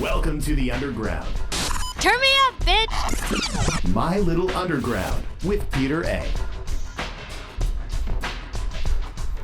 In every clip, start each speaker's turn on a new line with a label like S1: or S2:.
S1: Welcome to the Underground.
S2: Turn me up, bitch!
S1: My Little Underground with Peter A.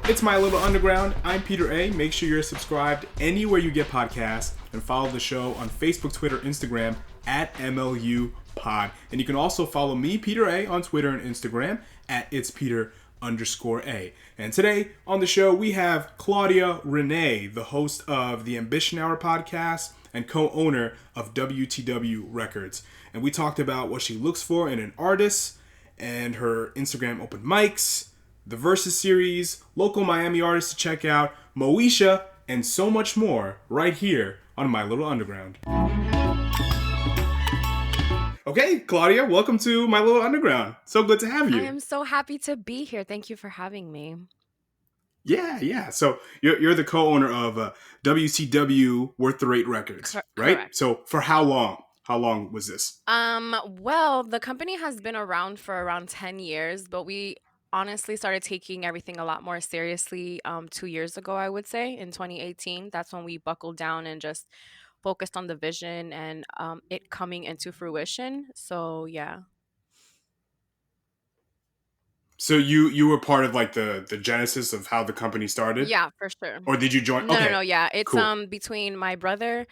S3: It's My Little Underground. I'm Peter A. Make sure you're subscribed anywhere you get podcasts and follow the show on Facebook, Twitter, Instagram at MLU Pod. And you can also follow me, Peter A, on Twitter and Instagram at itspeter_A. And today on the show, we have Claudia Renee, the host of the Ambition Hour podcast and co-owner of WTW Records. And we talked about what she looks for in an artist and her Instagram open mics, the Versus series, local Miami artists to check out, Moesha, and so much more right here on My Little Underground. Okay, Claudia, welcome to My Little Underground. So good to have you.
S2: I am so happy to be here. Thank you for having me.
S3: Yeah. So you're the co-owner of WCW Worth the Rate Records, right?
S2: Correct.
S3: So for how long? How long was this?
S2: Well, the company has been around for around 10 years, but we honestly started taking everything a lot more seriously 2 years ago, I would say, in 2018. That's when we buckled down and just focused on the vision and it coming into fruition. So, yeah.
S3: So you were part of like the genesis of how the company started?
S2: Yeah, for sure.
S3: Or did you join?
S2: No. Yeah, it's
S3: cool.
S2: between my brother,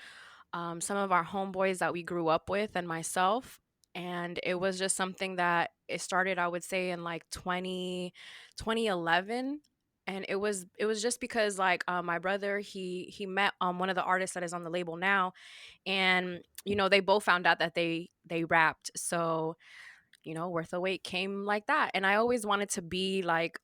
S2: some of our homeboys that we grew up with, and myself. And it was just something that it started, I would say, in like 2011. And it was just because like my brother he met one of the artists that is on the label now, and they both found out that they rapped. So Worth the Wait came like that, and I always wanted to be like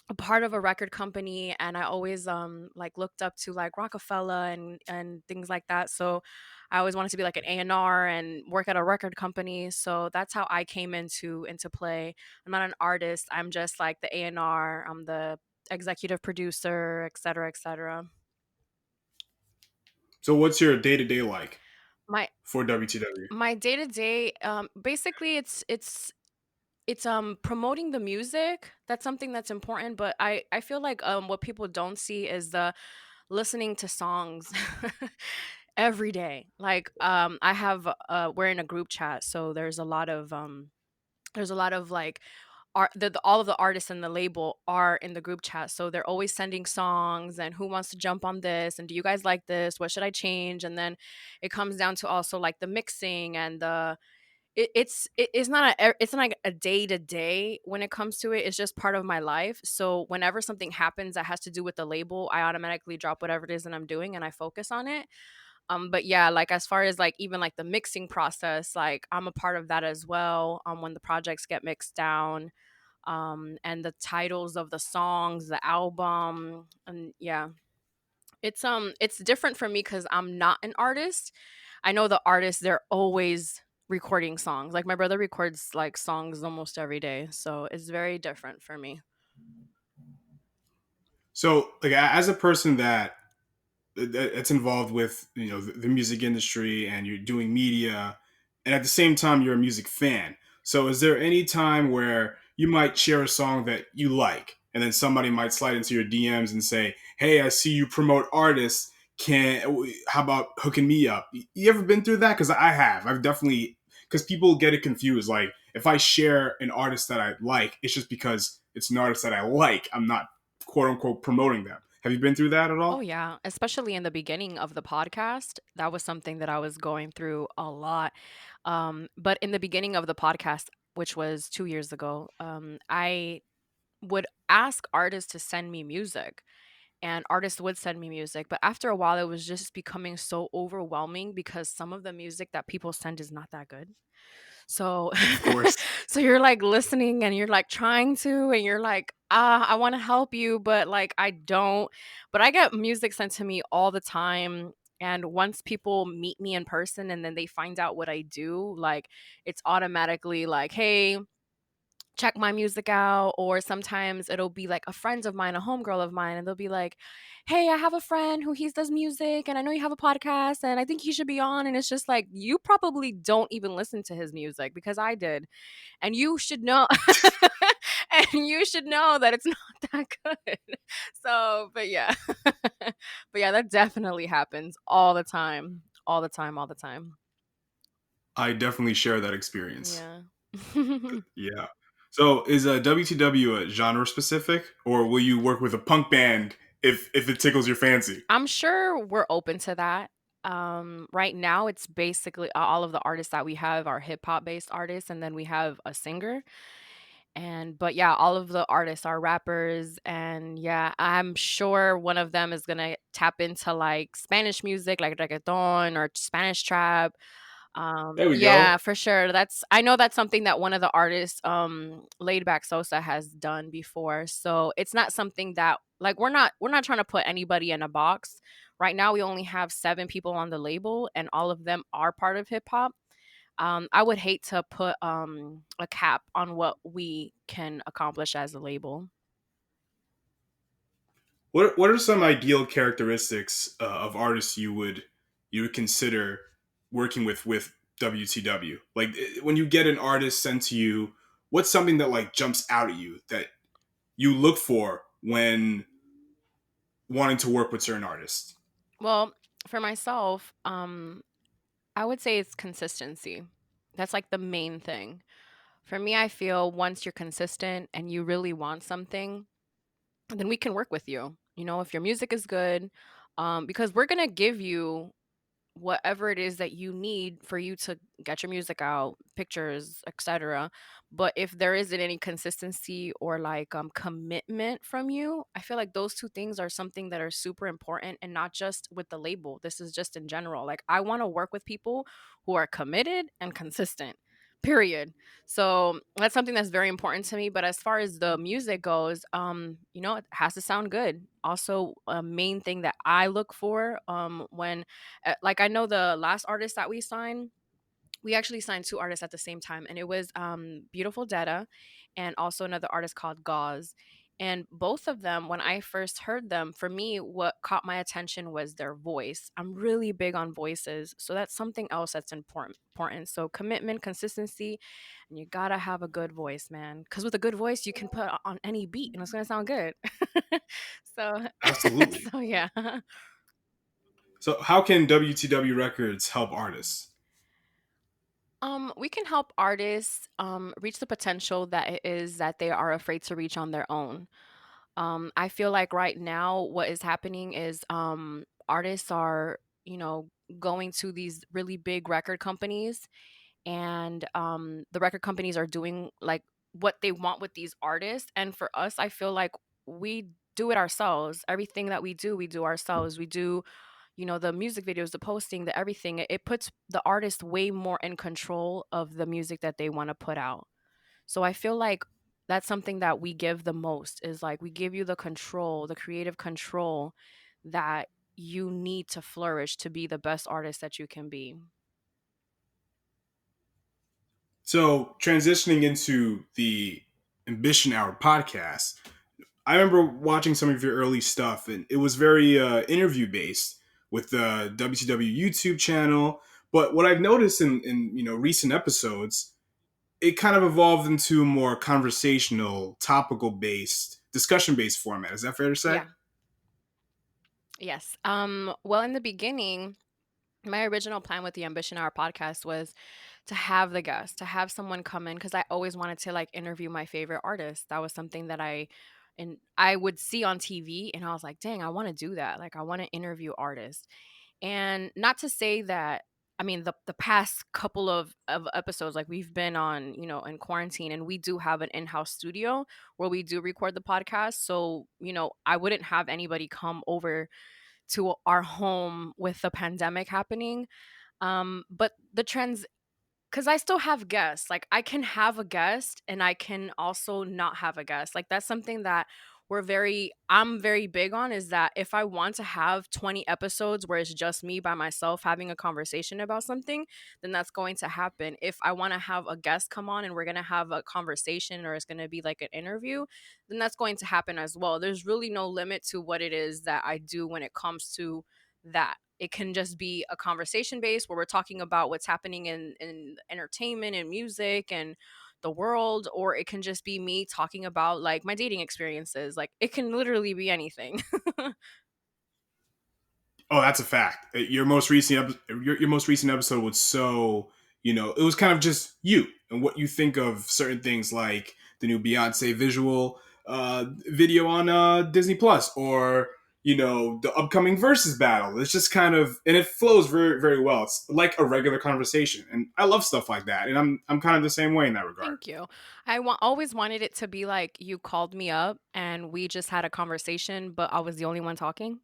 S2: a part of a record company, and I always like looked up to like Rockefeller and things like that. So I always wanted to be like an A&R and work at a record company. So that's how I came into play. I'm not an artist. I'm just like the A&R. I'm the executive producer, et cetera, et cetera.
S3: So what's your day-to-day like
S2: My
S3: for WTW?
S2: my day to day, basically, it's promoting the music. That's something that's important, but I feel like what people don't see is the listening to songs every day. Like I have we're in a group chat, so there's a lot of like all of the artists in the label are in the group chat, so they're always sending songs and who wants to jump on this and do you guys like this, what should I change. And then it comes down to also like the mixing and it's not like a day to day when it comes to it. It's just part of my life. So whenever something happens that has to do with the label, I automatically drop whatever it is that I'm doing and I focus on it. But yeah, like as far as like even like the mixing process, like I'm a part of that as well. When the projects get mixed down, and the titles of the songs, the album, and yeah, it's different for me because I'm not an artist. I know the artists, they're always recording songs. Like my brother records like songs almost every day, so it's very different for me.
S3: So like as a person that's involved with the music industry and you're doing media and at the same time you're a music fan, so is there any time where you might share a song that you like and then somebody might slide into your DMs and say, hey, I see you promote artists, how about hooking me up? You ever been through that? Because I've definitely, because people get it confused. Like if I share an artist that I like, it's just because it's an artist that I like. I'm not quote unquote promoting them. Have you been through that at
S2: Oh
S3: all?
S2: yeah, especially in the beginning of the podcast, that was something that I was going through a lot. But in the beginning of the podcast, which was 2 years ago, I would ask artists to send me music, and artists would send me music. But after a while, it was just becoming so overwhelming because some of the music that people send is not that good. So
S3: Of course.
S2: so you're like listening and you're like trying to, and you're like, I want to help you, but like I don't. But I get music sent to me all the time. And once people meet me in person and then they find out what I do, like it's automatically like, hey, check my music out. Or sometimes it'll be like a friend of mine, a homegirl of mine, and they'll be like, hey, I have a friend who he does music and I know you have a podcast and I think he should be on. And it's just like, you probably don't even listen to his music because I did. And you should know and you should know that it's not that good. So, but yeah. But yeah, that definitely happens all the time. All the time, all the time.
S3: I definitely share that experience.
S2: Yeah.
S3: Yeah. So is WTW a genre specific, or will you work with a punk band if it tickles your fancy?
S2: I'm sure we're open to that. Right now, it's basically all of the artists that we have are hip hop based artists, and then we have a singer. And but yeah, all of the artists are rappers, and yeah, I'm sure one of them is gonna tap into like Spanish music, like reggaeton or Spanish trap.
S3: There we
S2: Yeah,
S3: go.
S2: for sure. I know that's something that one of the artists, Laid Back Sosa, has done before. So it's not something that like we're not trying to put anybody in a box. Right now we only have 7 people on the label and all of them are part of hip hop. I would hate to put a cap on what we can accomplish as a label.
S3: What are some ideal characteristics of artists you would consider working with WTW? Like when you get an artist sent to you, what's something that like jumps out at you that you look for when wanting to work with certain artists?
S2: Well, for myself, I would say it's consistency. That's like the main thing. For me, I feel once you're consistent and you really want something, then we can work with you. You know, if your music is good, because we're gonna give you whatever it is that you need for you to get your music out, pictures, etc. But if there isn't any consistency or like commitment from you, I feel like those two things are something that are super important and not just with the label. This is just in general. Like I want to work with people who are committed and consistent. Period. So that's something that's very important to me. But as far as the music goes, it has to sound good. Also, a main thing that I look for when like I know the last artist that we actually signed 2 artists at the same time, and it was Beautiful Detta and also another artist called Gauze. And both of them, when I first heard them, for me, what caught my attention was their voice. I'm really big on voices, so that's something else that's important. So commitment, consistency, and you gotta have a good voice, man. Because with a good voice, you can put on any beat, and it's gonna sound good. so,
S3: Absolutely.
S2: so yeah.
S3: So how can WTW Records help artists?
S2: We can help artists reach the potential that it is that they are afraid to reach on their own. I feel like right now, what is happening is artists are, going to these really big record companies, and the record companies are doing like what they want with these artists. And for us, I feel like we do it ourselves. Everything that we do ourselves. We do the music videos, the posting, the everything. It puts the artist way more in control of the music that they want to put out. So I feel like that's something that we give the most is like we give you the control, the creative control that you need to flourish to be the best artist that you can be.
S3: So transitioning into the Ambition Hour podcast, I remember watching some of your early stuff, and it was very interview based with the WCW YouTube channel. But what I've noticed in recent episodes, it kind of evolved into a more conversational, topical based, discussion based format. Is that fair to say?
S2: Yeah. Yes. Well, in the beginning, my original plan with the Ambition Hour podcast was to have the guest, to have someone come in because I always wanted to like interview my favorite artists. That was something that I would see on TV and I was like, dang, I want to do that. Like I want to interview artists. And not to say that I mean the past couple of episodes, like we've been on, in quarantine and we do have an in-house studio where we do record the podcast. So, I wouldn't have anybody come over to our home with the pandemic happening. But the trends, because I still have guests. Like I can have a guest and I can also not have a guest. Like that's something that I'm very big on is that if I want to have 20 episodes where it's just me by myself having a conversation about something, then that's going to happen. If I want to have a guest come on and we're going to have a conversation or it's going to be like an interview, then that's going to happen as well. There's really no limit to what it is that I do when it comes to that. It can just be a conversation base where we're talking about what's happening in entertainment and music and the world, or it can just be me talking about like my dating experiences. Like it can literally be anything.
S3: Oh, that's a fact. Your most recent episode was so, it was kind of just you and what you think of certain things, like the new Beyonce visual video on Disney Plus, or the upcoming versus battle. It's just kind of, and it flows very very well. It's like a regular conversation, and I love stuff like that. And I'm kind of the same way in that regard.
S2: Thank you. Always wanted it to be like you called me up and we just had a conversation, but I was the only one talking.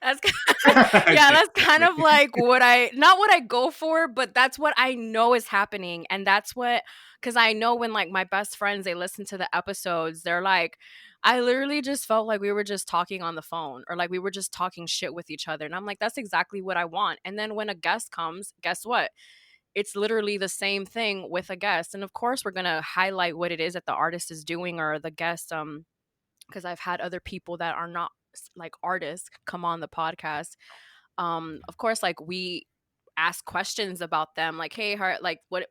S2: That's
S3: I
S2: yeah,
S3: get
S2: that's kind of like what I not what I go for, but that's what I know is happening, and that's what because I know when like my best friends they listen to the episodes, they're like, I literally just felt like we were just talking on the phone or like we were just talking shit with each other, and I'm like, that's exactly what I want. And then when a guest comes, guess what? It's literally the same thing with a guest. And of course, we're going to highlight what it is that the artist is doing or the guest because I've had other people that are not like artists come on the podcast. Of course, like we ask questions about them like, hey, like what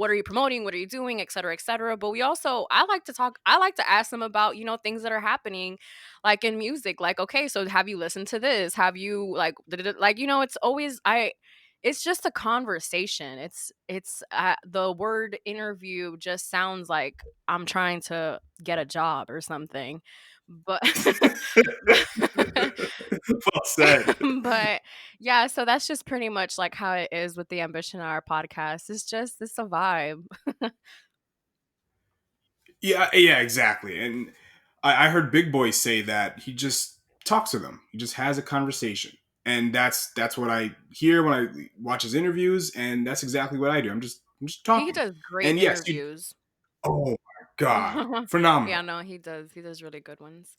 S2: are you promoting, what are you doing, et cetera, et cetera. But we also I like to ask them about things that are happening like in music, like, okay, so have you listened to this, have you like it's always I it's just a conversation. It's the word interview just sounds like I'm trying to get a job or something, but
S3: well said.
S2: but yeah, so that's just pretty much like how it is with the Ambition Hour podcast. It's a vibe.
S3: Yeah, yeah, exactly. And I heard Big Boy say that he just talks to them. He just has a conversation, and that's what I hear when I watch his interviews, and that's exactly what I do. I'm just
S2: He
S3: talking.
S2: does great
S3: And yes, you.
S2: interviews.
S3: Oh my God, phenomenal.
S2: Yeah, no, he does. He does really good ones.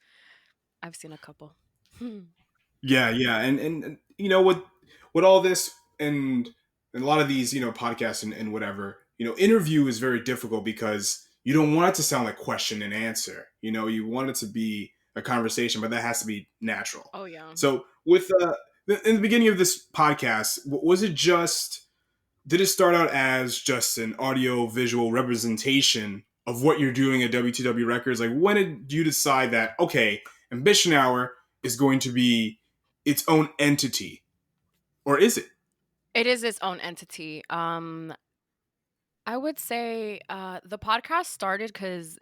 S2: I've seen a couple.
S3: Yeah, yeah, and with all this and a lot of these podcasts and whatever interview is very difficult because you don't want it to sound like question and answer. You want it to be a conversation, but that has to be natural.
S2: Oh yeah.
S3: So with in the beginning of this podcast, was it just did it start out as just an audio visual representation of what you're doing at WTW Records? Like, when did you decide that, okay, Ambition Hour is going to be its own entity? Or is it?
S2: It is its own entity. I would say the podcast started because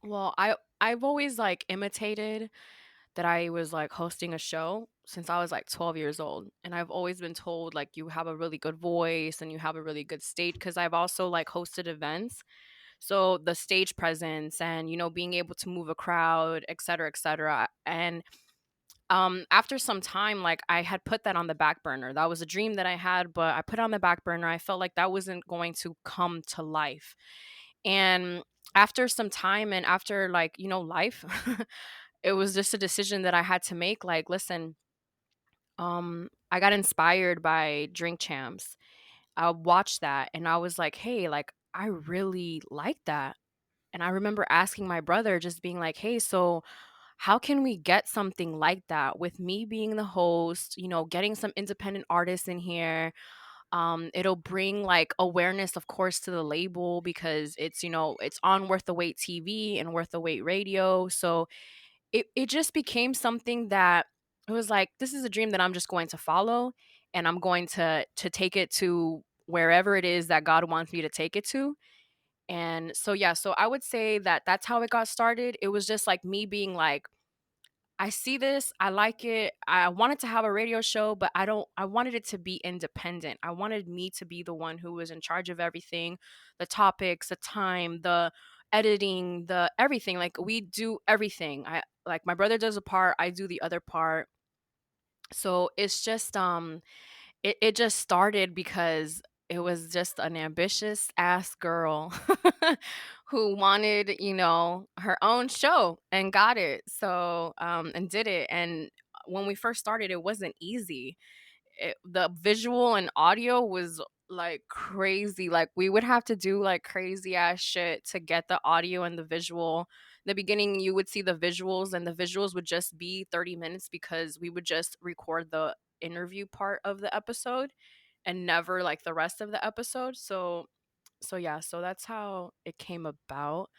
S2: well, I've always like imitated that I was like hosting a show since I was like 12 years old. And I've always been told like you have a really good voice and you have a really good stage because I've also like hosted events. So the stage presence and being able to move a crowd, et cetera, et cetera. And after some time, like I had put that on the back burner. That was a dream that I had, but I put it on the back burner. I felt like that wasn't going to come to life. And after some time and after like, life, it was just a decision that I had to make. Like, listen, I got inspired by Drink Champs. I watched that and I was like, hey, like I really like that. And I remember asking my brother, just being like, hey, so how can we get something like that with me being the host, getting some independent artists in here? It'll bring like awareness, of course, to the label because it's on Worth the Wait TV and Worth the Wait radio. So it just became something that it was like, this is a dream that I'm just going to follow and I'm going to take it to wherever it is that God wants me to take it to. And so yeah, so I would say that that's how it got started. It was just like me being like, I see this, I like it. I wanted to have a radio show, but I wanted it to be independent. I wanted me to be the one who was in charge of everything, the topics, the time, the editing, the everything. Like we do everything. I like my brother does a part, I do the other part. So it's just it just started because it was just an ambitious ass girl who wanted, her own show and got it. So, and did it. And when we first started, it wasn't easy. The visual and audio was like crazy. Like we would have to do like crazy ass shit to get the audio and the visual. In the beginning, you would see the visuals, and the visuals would just be 30 minutes because we would just record the interview part of the episode and never like the rest of the episode. So yeah, so that's how it came about.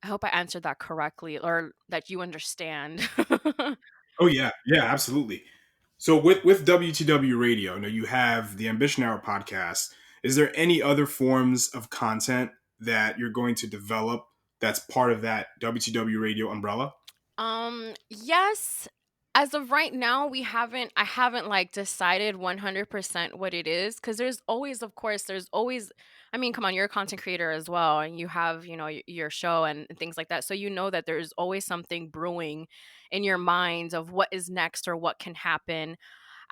S2: I hope I answered that correctly or that you understand.
S3: Oh yeah, yeah, absolutely. So with WTW Radio, you know, you have the Ambition Hour podcast. Is there any other forms of content that you're going to develop that's part of that WTW Radio umbrella?
S2: Yes. As of right now, I haven't like decided 100% what it is because there's always, of course, there's always, I mean, come on, you're a content creator as well, and you have, your show and things like that. So you know that there's always something brewing in your mind of what is next or what can happen.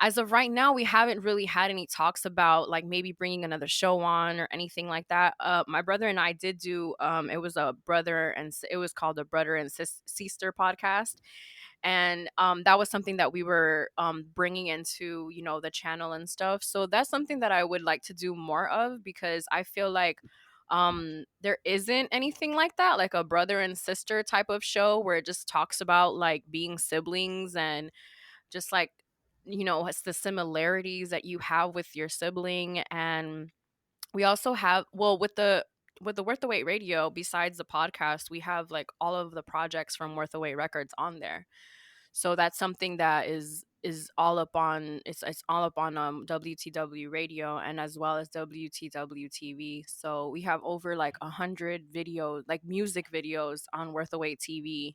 S2: As of right now, we haven't really had any talks about like maybe bringing another show on or anything like that. My brother and I did do it was a it was called a brother and sister podcast, and that was something that we were bringing into the channel and stuff. So that's something that I would like to do more of because I feel like there isn't anything like that, like a brother and sister type of show where it just talks about like being siblings and just like it's the similarities that you have with your sibling. And we also have, well, with the Worth the Wait radio, besides the podcast, we have like all of the projects from Worth the Wait Records on there. So that's something that is all up on it's all up on WTW radio and as well as WTW TV. So we have over like 100 videos, like music videos on Worth the Wait TV.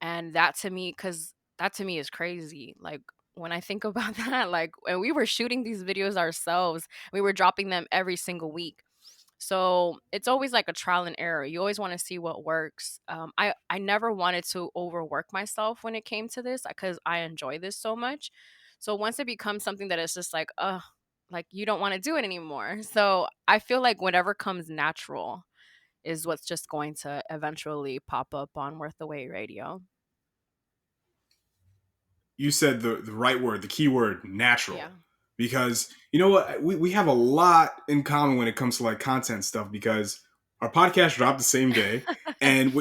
S2: And that to me is crazy. Like when I think about that, like, and we were shooting these videos ourselves, we were dropping them every single week. So it's always like a trial and error. You always want to see what works. I never wanted to overwork myself when it came to this because I enjoy this so much. So once it becomes something that is just like you don't want to do it anymore. So I feel like whatever comes natural is what's just going to eventually pop up on Worth the Wait radio.
S3: You said the right word, the key word, natural.
S2: Yeah.
S3: Because you know what, we have a lot in common when it comes to like content stuff because our podcast dropped the same day, and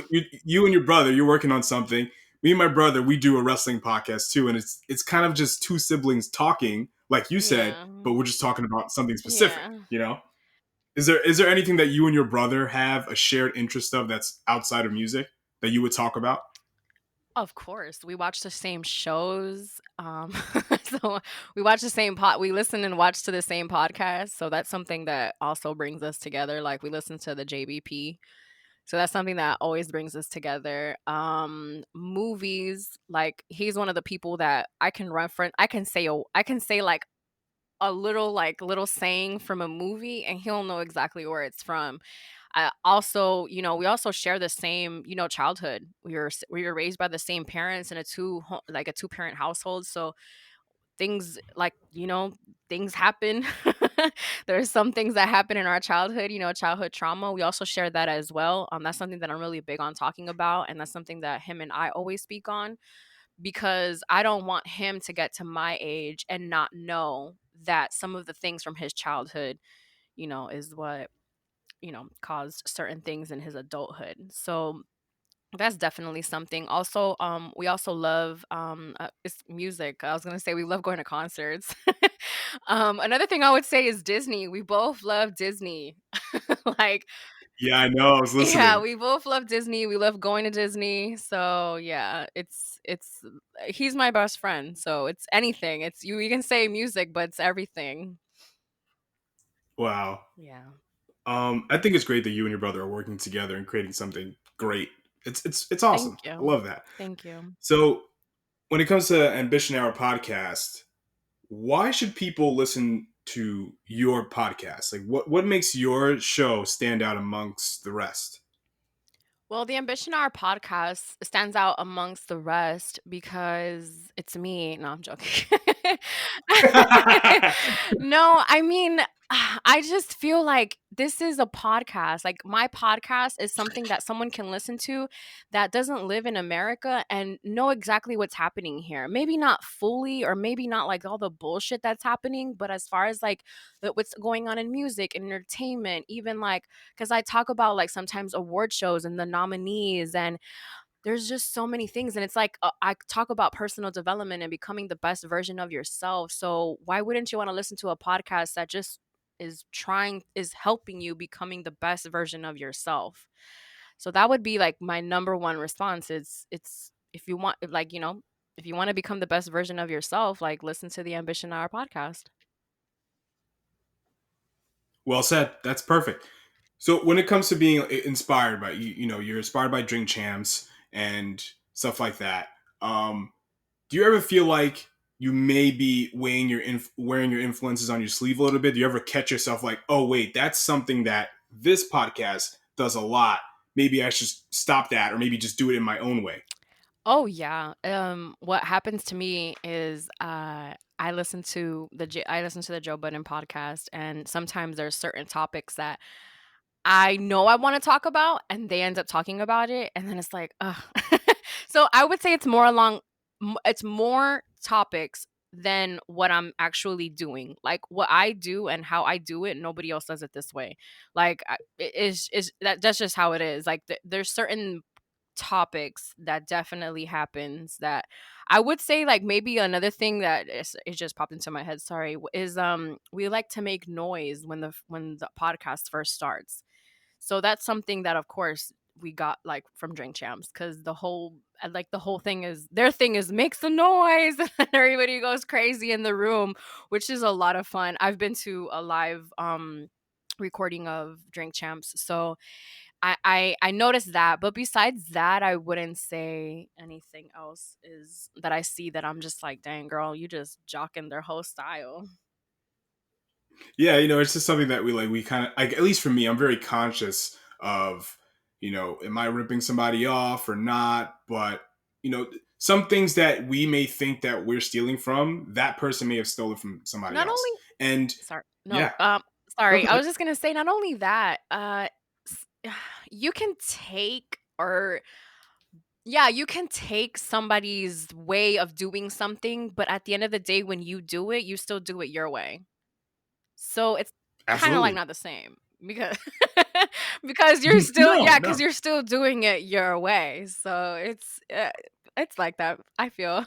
S3: you and your brother, you're working on something. Me and my brother, we do a wrestling podcast too, and it's kind of just two siblings talking, like you said,
S2: Yeah.
S3: but we're just talking about something specific.
S2: Yeah.
S3: You know, is there anything that you and your brother have a shared interest of that's outside of music that you would talk about?
S2: Of course, we watch the same shows. So we watch the same we listen and watch to the same podcast. So that's something that also brings us together. Like we listen to the JBP. So that's something that always brings us together. Movies, like he's one of the people that I can reference. I can say a little saying from a movie and he'll know exactly where it's from. I also, we also share the same, childhood. We were raised by the same parents in a two parent household. So things like, things happen. There's some things that happen in our childhood, childhood trauma. We also share that as well. That's something that I'm really big on talking about, and that's something that him and I always speak on because I don't want him to get to my age and not know that some of the things from his childhood, is what caused certain things in his adulthood. So that's definitely something. Also, we also love it's music. I was gonna say we love going to concerts. Another thing I would say is Disney. We both love Disney. Like,
S3: Yeah, I know. I was
S2: yeah,
S3: listening.
S2: we both love Disney. We love going to Disney. So yeah, it's he's my best friend. So it's anything. It's you can say music, but it's everything.
S3: Wow.
S2: Yeah.
S3: I think it's great that you and your brother are working together and creating something great. It's awesome.
S2: Thank
S3: I
S2: you.
S3: love that.
S2: Thank you.
S3: So when it comes to Ambition Hour podcast, why should people listen to your podcast? Like what makes your show stand out amongst the rest?
S2: Well, the Ambition Hour podcast stands out amongst the rest because it's me. No, I'm joking. No, I mean, I just feel like this is a podcast. Like, my podcast is something that someone can listen to that doesn't live in America and know exactly what's happening here. Maybe not fully, or maybe not like all the bullshit that's happening, but as far as like what's going on in music and entertainment, even like, because I talk about like sometimes award shows and the nominees, and there's just so many things. And it's like I talk about personal development and becoming the best version of yourself. So why wouldn't you want to listen to a podcast that just is helping you becoming the best version of yourself? So that would be like my number one response. It's if you want, like, if you want to become the best version of yourself, like listen to the Ambition Hour podcast.
S3: Well said. That's perfect. So when it comes to being inspired by you're inspired by Drink Champs and stuff like that. Do you ever feel like you may be wearing your influences on your sleeve a little bit? Do you ever catch yourself like, oh wait, that's something that this podcast does a lot. Maybe I should stop that, or maybe just do it in my own way.
S2: Oh yeah. What happens to me is I listen to the Joe Budden podcast, and sometimes there's certain topics that I know I want to talk about, and they end up talking about it, and then it's like, ugh. So I would say it's more topics than what I'm actually doing. Like what I do and how I do it, nobody else does it this way. Like that's just how it is. Like there's certain topics that definitely happens that I would say, like, maybe another thing that it just popped into my head, sorry, is we like to make noise when the podcast first starts. So that's something that, of course, we got like from Drink Champs, because the whole thing is their thing is make some noise and everybody goes crazy in the room, which is a lot of fun. I've been to a live recording of Drink Champs, so I noticed that. But besides that, I wouldn't say anything else is that I see that I'm just like, dang girl, you just jocking their whole style.
S3: Yeah, it's just something that we kind of like. At least for me, I'm very conscious of, am I ripping somebody off or not? But some things that we may think that we're stealing from, that person may have stolen from somebody
S2: Not
S3: else.
S2: only
S3: And
S2: sorry, no,
S3: yeah, no,
S2: sorry,
S3: go
S2: I
S3: ahead.
S2: was just gonna say not only that, you can take or yeah, you can take somebody's way of doing something, but at the end of the day, when you do it, you still do it your way. So it's kind of like
S3: Absolutely.
S2: not the same because because you're still
S3: No,
S2: yeah,
S3: no.
S2: because you're still doing it your way. So it's like that, I feel.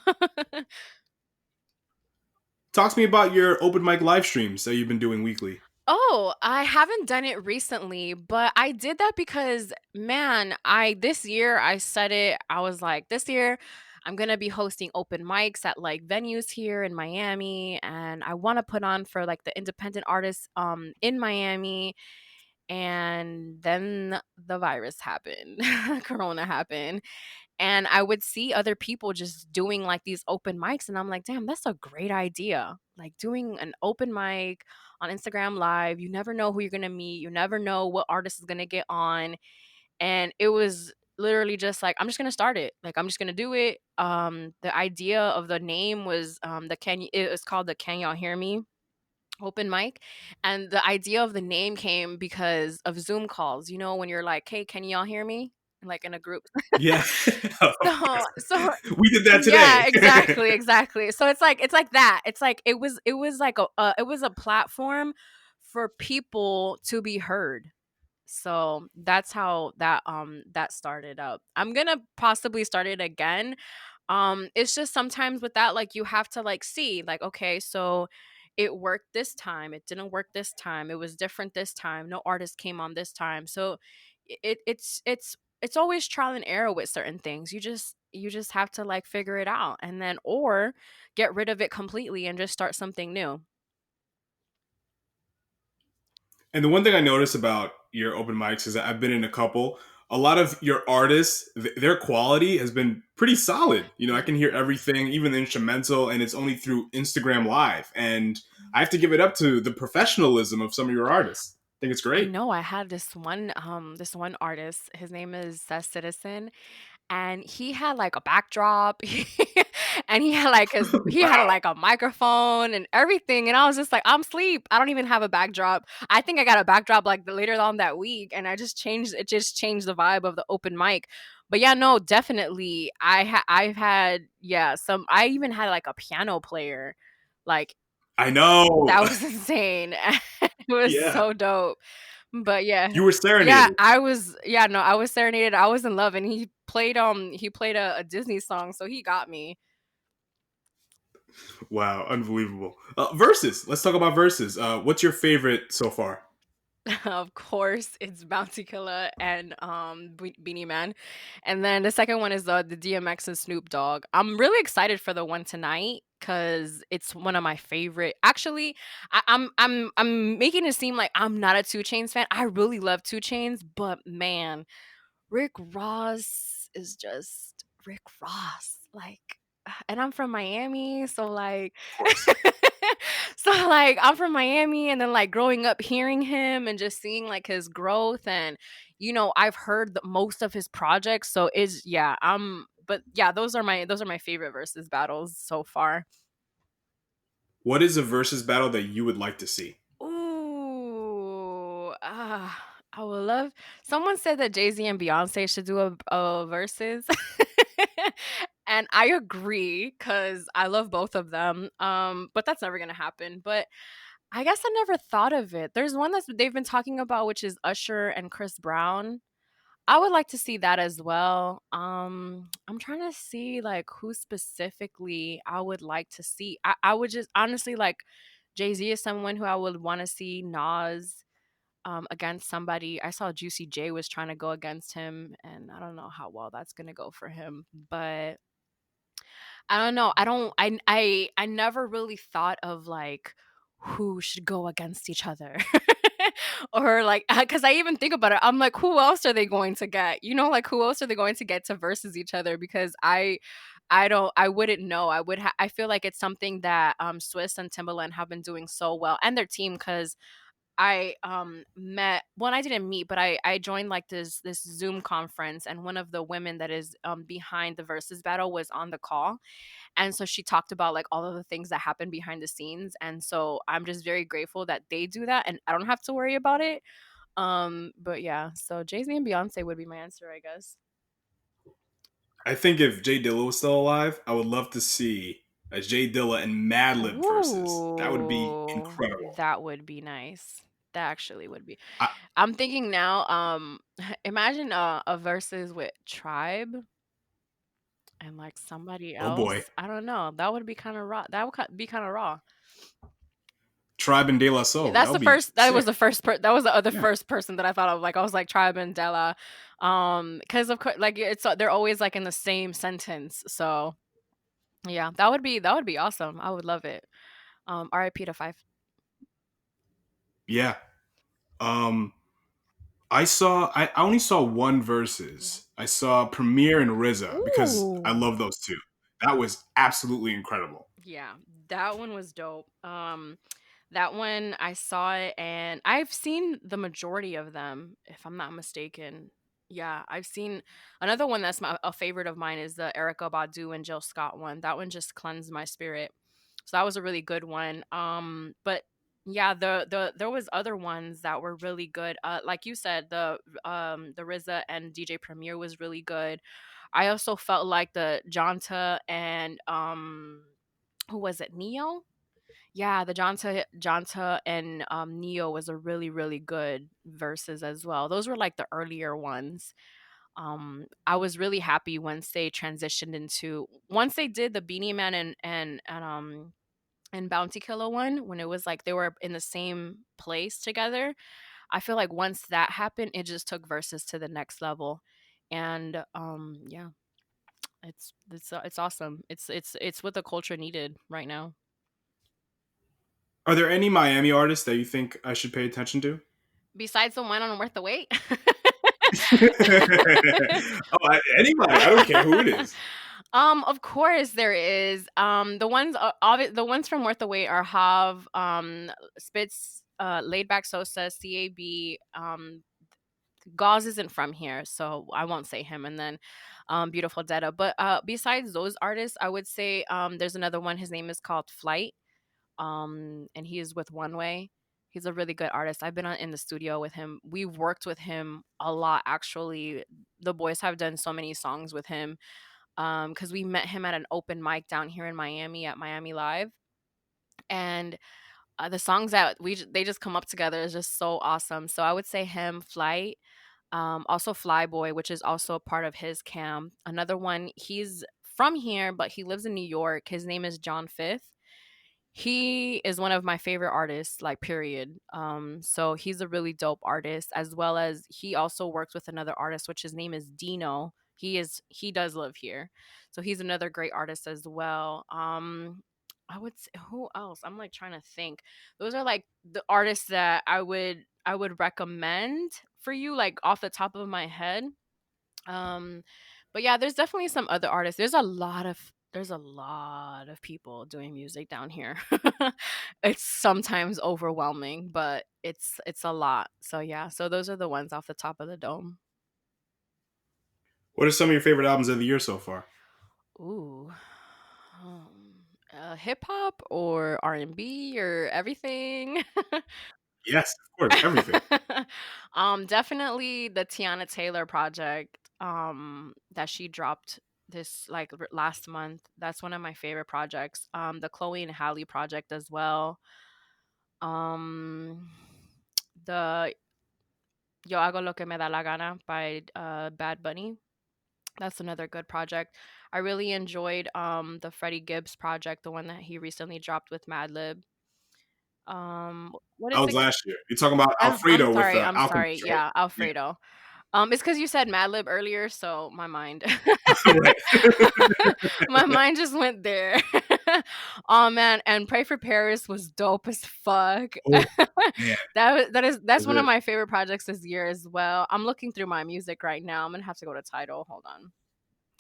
S3: Talk to me about your open mic live streams that you've been doing weekly.
S2: Oh, I haven't done it recently, but I did that because, man, I this year I said it. I was like, this year I'm gonna be hosting open mics at like venues here in Miami, and I want to put on for like the independent artists in Miami. And then the virus happened, Corona happened, and I would see other people just doing like these open mics, and I'm like, damn, that's a great idea. Like doing an open mic on Instagram Live. You never know who you're gonna meet. You never know what artist is gonna get on. And it was literally just like, I'm just gonna start it. Like I'm just gonna do it. The idea of the name was it was called the Can Y'all Hear Me open mic. And the idea of the name came because of Zoom calls. When you're like, hey, can y'all hear me? Like in a group.
S3: Yeah, of
S2: So
S3: course. We did that
S2: yeah,
S3: today.
S2: exactly, exactly. So it's like that. It's like it was like it was a platform for people to be heard. So that's how that started up. I'm gonna possibly start it again. It's just sometimes with that, like you have to like see, like, okay, so it worked this time, it didn't work this time, it was different this time, no artist came on this time. So it's always trial and error with certain things. You just have to like figure it out, and then or get rid of it completely and just start something new.
S3: And the one thing I notice about your open mics is that I've been in a couple. A lot of your artists, their quality has been pretty solid. I can hear everything, even the instrumental, and it's only through Instagram Live. And I have to give it up to the professionalism of some of your artists. I think it's
S2: I
S3: great.
S2: know I had this one artist. His name is Seth Citizen, and he had like a backdrop, and he had
S3: Wow.
S2: like a microphone and everything. And I was just like, I'm sleep. I don't even have a backdrop. I think I got a backdrop like later on that week, and it just changed the vibe of the open mic. But yeah, no, definitely. I've had, yeah, some. I even had like a piano player, like
S3: I know.
S2: that was insane. It was
S3: Yeah.
S2: so dope. But yeah.
S3: You were
S2: Yeah,
S3: serenaded.
S2: I was serenaded. I was in love, and he played a Disney song, so he got me.
S3: Wow. Unbelievable. Versus. Let's talk about versus. What's your favorite so far?
S2: Of course, it's Bounty Killer and Beanie Man, and then the second one is the DMX and Snoop Dogg. I'm really excited for the one tonight because it's one of my favorite. Actually, I'm making it seem like I'm not a Two Chains fan. I really love Two Chains, but man, Rick Ross is just Rick Ross. Like, and I'm from Miami, so like,
S3: Of course.
S2: so like I'm from Miami, and then like growing up hearing him and just seeing like his growth, and I've heard most of his projects, so is yeah, but yeah, those are my favorite versus battles so far.
S3: What is a versus battle that you would like to see?
S2: Ooh, I would love. Someone said that Jay Z and Beyonce should do a versus, and I agree because I love both of them. But that's never gonna happen. But I guess I never thought of it. There's one that they've been talking about, which is Usher and Chris Brown. I would like to see that as well. I'm trying to see like who specifically I would like to see. I would just honestly like Jay Z is someone who I would want to see. Nas against somebody. I saw Juicy J was trying to go against him, and I don't know how well that's gonna go for him. But I don't know. I don't. I never really thought of like who should go against each other. Or like because I even think about it, I'm like, who else are they going to get? Like who else are they going to get to versus each other? Because I wouldn't know. I feel like it's something that Swiss and Timbaland have been doing so well, and their team, because I met well, I didn't meet, but I joined like this Zoom conference, and one of the women that is behind the versus battle was on the call, and so she talked about like all of the things that happen behind the scenes, and so I'm just very grateful that they do that and I don't have to worry about it. But yeah, so Jay-Z and Beyonce would be my answer, I guess.
S3: I think if Jay Dilla was still alive, I would love to see a Jay Dilla and Madlib versus. That would be
S2: Ooh,
S3: incredible.
S2: that would be nice. That actually would be.
S3: I,
S2: I'm thinking now, imagine a versus with Tribe and like somebody
S3: oh boy,
S2: else. I don't know. That would be kind of raw. That would be kind of raw.
S3: Tribe and De La Soul. That
S2: That's
S3: would
S2: the
S3: be
S2: first. That was
S3: sick.
S2: the first. That was the other
S3: Yeah.
S2: first person that I thought of. Like I was like Tribe and Della, because of course, like it's they're always like in the same sentence. So yeah, that would be awesome. I would love it. R.I.P. to Five.
S3: Yeah. Um, I only saw one versus. I saw Premier and RZA because I
S2: Ooh.
S3: love those two. That was absolutely incredible.
S2: Yeah, that one was dope. That one I saw it, and I've seen the majority of them, if I'm not mistaken. Yeah, I've seen another one that's a favorite of mine is the Erica Badu and Jill Scott one. That one just cleansed my spirit. So that was a really good one. But yeah, there was other ones that were really good. Like you said, the RZA and DJ Premier was really good. I also felt like the Jonta and who was it? Neo? Yeah, the Jonta and Neo was a really really good verses as well. Those were like the earlier ones. I was really happy once they did the Beanie Man and Bounty Killer one, when it was like they were in the same place together. I feel like once that happened, it just took verses to the next level. And yeah, it's awesome. It's what the culture needed right now.
S3: Are there any Miami artists that you think I should pay attention to?
S2: Besides the one on Worth the Wait.
S3: Anybody. I don't care who it is.
S2: Of course there is. The ones from Worth the Wait are Hav, Spitz, Laid Back Sosa, CAB. Gauze isn't from here, so I won't say him. And then, Beautiful Detta. But besides those artists, I would say there's another one. His name is called Flight. And he is with One Way. He's a really good artist. I've been in the studio with him. We've worked with him a lot, actually. The boys have done so many songs with him. Because we met him at an open mic down here in Miami at Miami Live, and the songs that they just come up together is just so awesome. So I would say him, Flight, also Flyboy, which is also a part of his camp. Another one, he's from here, but he lives in New York. His name is John Fifth. He is one of my favorite artists, like period. So he's a really dope artist, as well as he also works with another artist, which his name is Dino. He does live here. So he's another great artist as well. I would say, who else? I'm like trying to think. Those are like the artists that I would recommend for you, like off the top of my head. Um, but yeah, there's definitely some other artists. There's a lot of people doing music down here. It's sometimes overwhelming, but it's a lot. So yeah, so those are the ones off the top of the dome.
S3: What are some of your favorite albums of the year so far?
S2: Ooh. Hip hop or R&B or everything.
S3: Yes, of course, everything.
S2: Definitely the Tiana Taylor project that she dropped this like last month. That's one of my favorite projects. The Chloe and Halle project as well. Um the Yo hago lo que me da la gana by Bad Bunny. That's another good project. I really enjoyed the Freddie Gibbs project, the one that he recently dropped with Madlib. What
S3: That
S2: is
S3: was
S2: it?
S3: last year. You're talking about
S2: I'm
S3: Alfredo with
S2: sorry. I'm sorry.
S3: Alchemist, right?
S2: Yeah, Alfredo. It's because you said Madlib earlier, so my mind,
S3: Yeah. Right.
S2: my mind just went there. Oh man, and Pray for Paris was dope as fuck.
S3: Oh man,
S2: That's
S3: was
S2: one of
S3: it?
S2: my favorite projects this year as well. I'm looking through my music right now. I'm gonna have to go to Tidal. Hold on,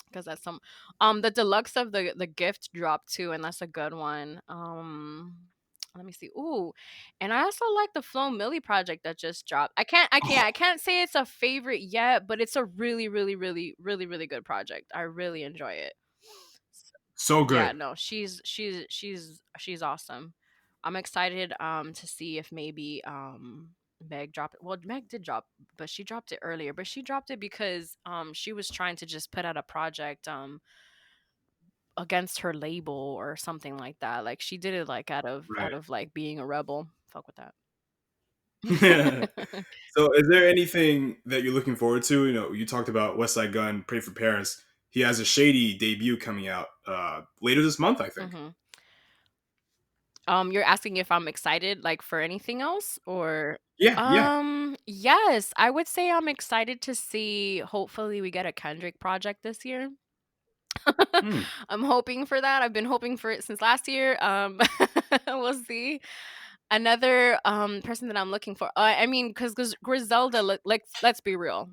S2: because that's some. The deluxe of the gift dropped too, and that's a good one. Let me see. Ooh, and I also like the Flo Milli project that just dropped. I can't say it's a favorite yet, but it's a really, really, really, really, really good project. I really enjoy it. S-
S3: So
S2: Yeah,
S3: good.
S2: no, she's awesome. I'm excited to see if maybe Meg dropped it. Well, Meg did drop, but she dropped it earlier. But she dropped it because she was trying to just put out a project against her label or something like that. Like she did it like out of like being a rebel. Fuck with
S3: Right.
S2: that.
S3: So, is there anything that you're looking forward to? You know, you talked about West Side Gun, Pray for Paris. He has a Shady debut coming out later this month, I think.
S2: hmm you're asking if I'm excited like for anything else or
S3: Yeah, yeah.
S2: yes, I would say I'm excited to see hopefully we get a Kendrick project this year.
S3: Hmm.
S2: I'm hoping for that. I've been hoping for it since last year. We'll see. Another person that I'm looking for. I mean, because Griselda, let's be real,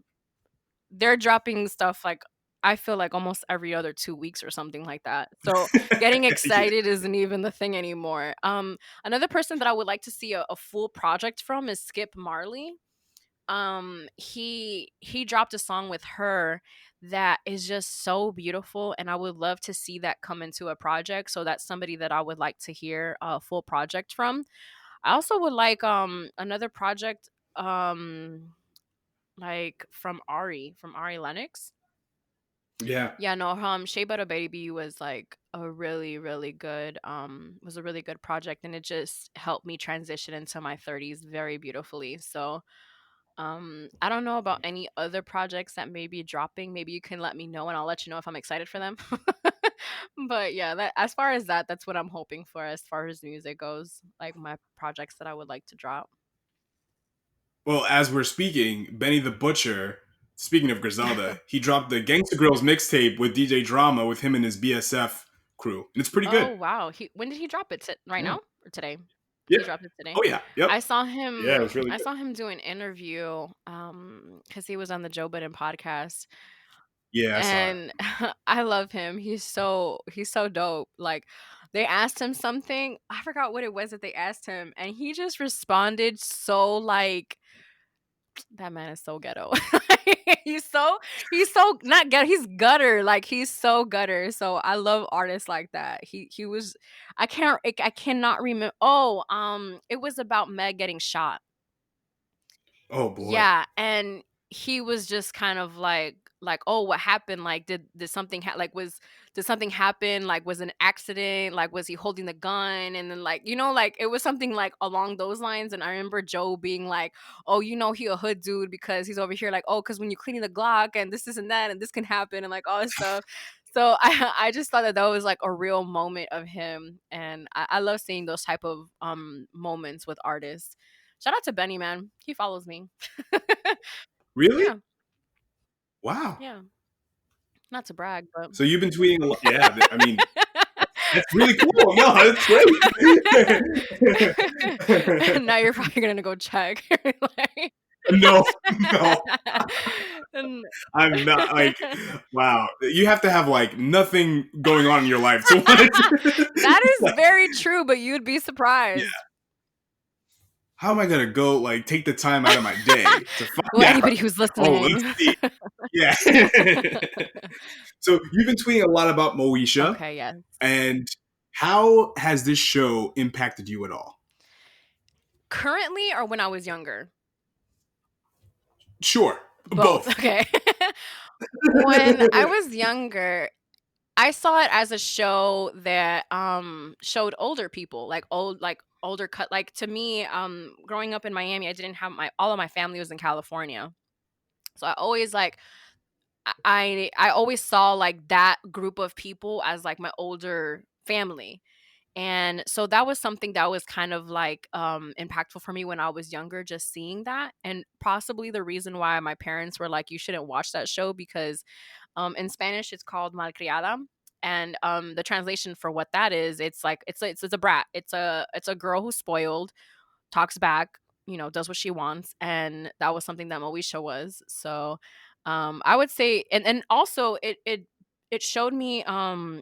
S2: they're dropping stuff like I feel like almost every other 2 weeks or something like that. So getting
S3: Yeah.
S2: excited isn't even the thing anymore. Another person that I would like to see a full project from is Skip Marley. He dropped a song with her that is just so beautiful, and I would love to see that come into a project. So that's somebody that I would like to hear a full project from. I also would like another project like from Ari Lennox.
S3: Yeah.
S2: Yeah, no, Shea Butter Baby was like a really, really good was a really good project, and it just helped me transition into my 30s very beautifully. So I don't know about any other projects that may be dropping. Maybe you can let me know and I'll let you know if I'm excited for them. But yeah, that as far as that's what I'm hoping for as far as music goes, like my projects that I would like to drop.
S3: Well, as we're speaking, Benny the Butcher, speaking of Griselda, he dropped the Gangsta Girls mixtape with DJ Drama with him and his BSF crew. And it's pretty
S2: Oh
S3: good.
S2: wow. When did he drop it? Right
S3: Yeah.
S2: now or today?
S3: Yeah.
S2: He dropped it today.
S3: Oh, yeah. Yep.
S2: I saw
S3: Yeah, it
S2: him
S3: was really
S2: I
S3: good.
S2: saw him do an interview cuz he was on the Joe Budden podcast,
S3: Yeah, I saw it.
S2: and I love him. He's so dope. Like they asked him something, I forgot what it was that they asked him, and he just responded so like that man is so ghetto. He's so not ghetto, he's gutter. Like he's so gutter. So I love artists like that. He was I cannot remember. Oh, it was about Meg getting shot.
S3: Oh, boy.
S2: Yeah, and he was just kind of like, "Oh, what happened? Like, did something did something happen? Like, was it an accident? Like, was he holding the gun?" And then like it was something like along those lines. And I remember Joe being like, "Oh, he a hood dude because he's over here like, oh, because when you're cleaning the Glock and this and that and this can happen and like all this stuff." So I just thought that that was like a real moment of him, and I love seeing those type of moments with artists. Shout out to Benny, man. He follows me.
S3: Really?
S2: Yeah,
S3: Wow.
S2: yeah. Not to brag, but
S3: So you've been tweeting a lot. Yeah, I mean, that's really cool. No, that's great.
S2: now you're probably gonna go check. Like-
S3: No, no,
S2: And-
S3: I'm not like, wow. You have to have like nothing going on in your life to want to.
S2: that is
S3: Like,
S2: very true, but you'd be
S3: yeah.
S2: surprised.
S3: How am I gonna go like take the time out of my day to find
S2: Well,
S3: out?
S2: anybody who's
S3: Oh,
S2: listening.
S3: let's see. Yeah. So you've been tweeting a lot about Moesha,
S2: Okay, yeah.
S3: and how has this show impacted you at all?
S2: Currently or when I was younger?
S3: Sure,
S2: Both.
S3: both.
S2: Okay. When I was younger, I saw it as a show that showed older people, like older cut like to me, growing up in Miami, I didn't have my all of my family was in California. So I always like I always saw like that group of people as like my older family. And so that was something that was kind of like impactful for me when I was younger, just seeing that. And possibly the reason why my parents were like, you shouldn't watch that show because in Spanish it's called malcriada. And the translation for what that is, it's like it's a brat. It's a girl who's spoiled, talks back, does what she wants, and that was something that Moesha was. So I would say, and also it showed me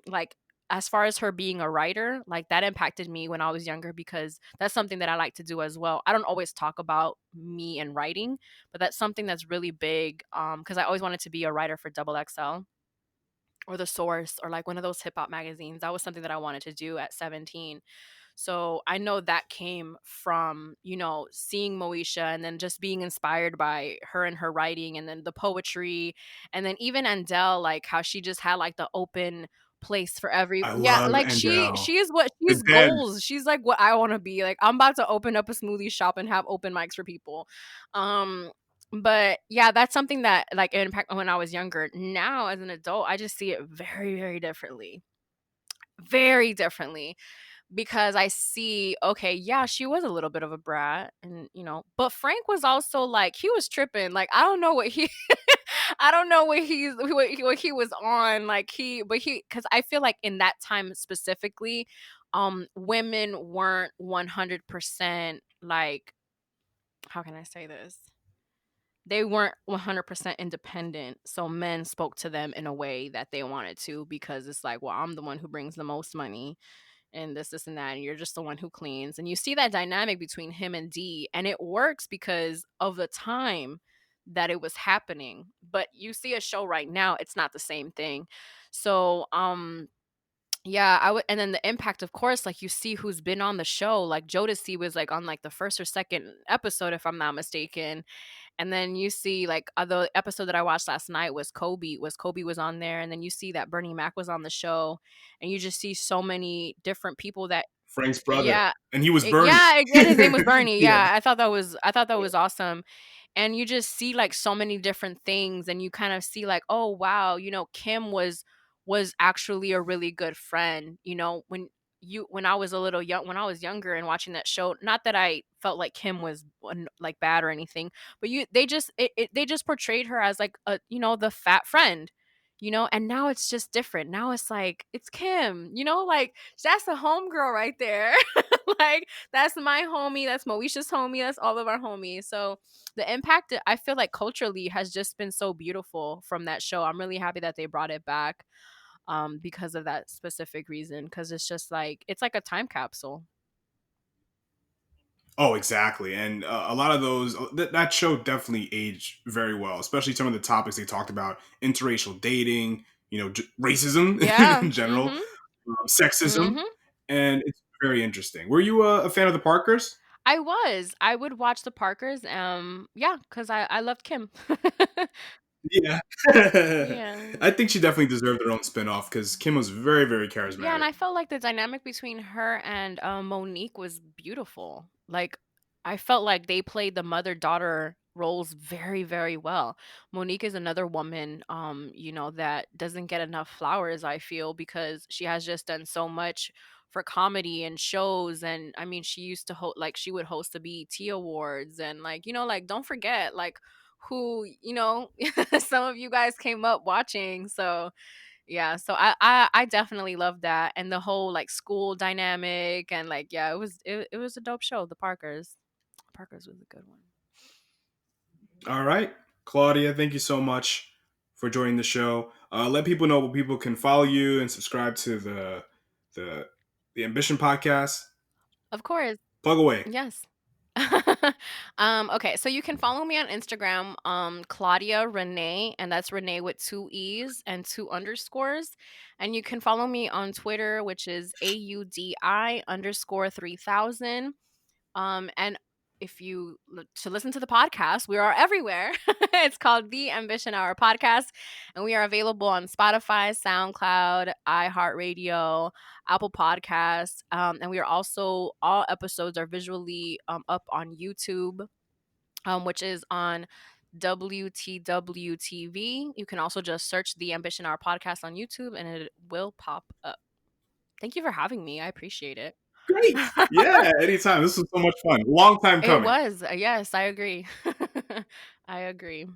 S2: like as far as her being a writer, like that impacted me when I was younger because that's something that I like to do as well. I don't always talk about me and writing, but that's something that's really big because I always wanted to be a writer for Double XL or The Source or like one of those hip hop magazines. That was something that I wanted to do at 17. So I know that came from, seeing Moesha and then just being inspired by her and her writing and then the poetry. And then even Andel, like how she just had like the open place for
S3: I
S2: yeah,
S3: love
S2: like she
S3: Andel.
S2: she is what
S3: The
S2: she's
S3: dead.
S2: goals. She's like what I want to be. Like I'm about to open up a smoothie shop and have open mics for people. Um but yeah, that's something that like impact when I was younger. Now as an adult, I just see it very, very differently. Very differently because I see, okay, yeah, she was a little bit of a brat, and but Frank was also like he was tripping. Like I don't know what he, I don't know what he was on. Like because I feel like in that time specifically, women weren't 100% like how can I say this? They weren't 100% independent, so men spoke to them in a way that they wanted to because it's like, well, I'm the one who brings the most money and this and that, and you're just the one who cleans. And you see that dynamic between him and Dee, and it works because of the time that it was happening. But you see a show right now, it's not the same thing. So yeah, I would, and then the impact, of course, like you see who's been on the show. Like Jodeci was like on like the first or second episode, if I'm not mistaken. And then you see like the episode that I watched last night was Kobe was on there, and then you see that Bernie Mac was on the show, and you just see so many different people that
S3: Frank's brother,
S2: yeah.
S3: and he was Bernie.
S2: Yeah, and his name was Bernie.
S3: Yeah.
S2: Yeah, I thought that was awesome. And you just see like so many different things, and you kind of see like, oh wow, Kim was actually a really good friend. When I was a little young, when I was younger and watching that show, not that I felt like Kim was like bad or anything, but they just portrayed her as like a the fat friend. And now it's just different. Now it's like it's Kim, like that's a homegirl right there. Like that's my homie, that's Moesha's homie, that's all of our homies. So the impact I feel like culturally has just been so beautiful from that show. I'm really happy that they brought it back because of that specific reason, because it's just like it's like a time capsule.
S3: Oh, exactly. And a lot of those, that show definitely aged very well, especially some of the topics they talked about: interracial dating, racism
S2: Yeah.
S3: in general,
S2: Mhm.
S3: sexism,
S2: Mhm.
S3: and it's very interesting. Were you a fan of the Parkers?
S2: I would watch the Parkers. Yeah, because I loved Kim.
S3: Yeah.
S2: Yeah.
S3: I think she definitely deserved her own spinoff because Kim was very, very
S2: Yeah, and
S3: charismatic.
S2: I felt like the dynamic between her and Monique was beautiful. Like I felt like they played the mother daughter roles very, very well. Monique is another woman, that doesn't get enough flowers, I feel, because she has just done so much for comedy and shows. And I mean, she used to like she would host the BET Awards, and like, like don't forget like who, some of you guys came up watching. So yeah, so I definitely love that, and the whole like school dynamic, and like yeah, it was a dope show. The Parkers was a good one.
S3: All right, Claudia, thank you so much for joining the show. Let people know where people can follow you and subscribe to the the Ambition podcast.
S2: Of course.
S3: Plug away.
S2: Yes. Okay, so you can follow me on Instagram, Claudia Renee, and that's Renee with two E's and two underscores. And you can follow me on Twitter, which is AUDI_3000. And if you to listen to the podcast, we are everywhere. It's called The Ambition Hour Podcast, and we are available on Spotify, SoundCloud, iHeartRadio, Apple Podcasts, and we are also all episodes are visually up on YouTube, which is on WTWTV. You can also just search The Ambition Hour Podcast on YouTube, and it will pop up. Thank you for having me. I appreciate it.
S3: Great. Yeah, anytime. This was so much fun. Long time
S2: It
S3: coming.
S2: was. Yes, I agree. I agree.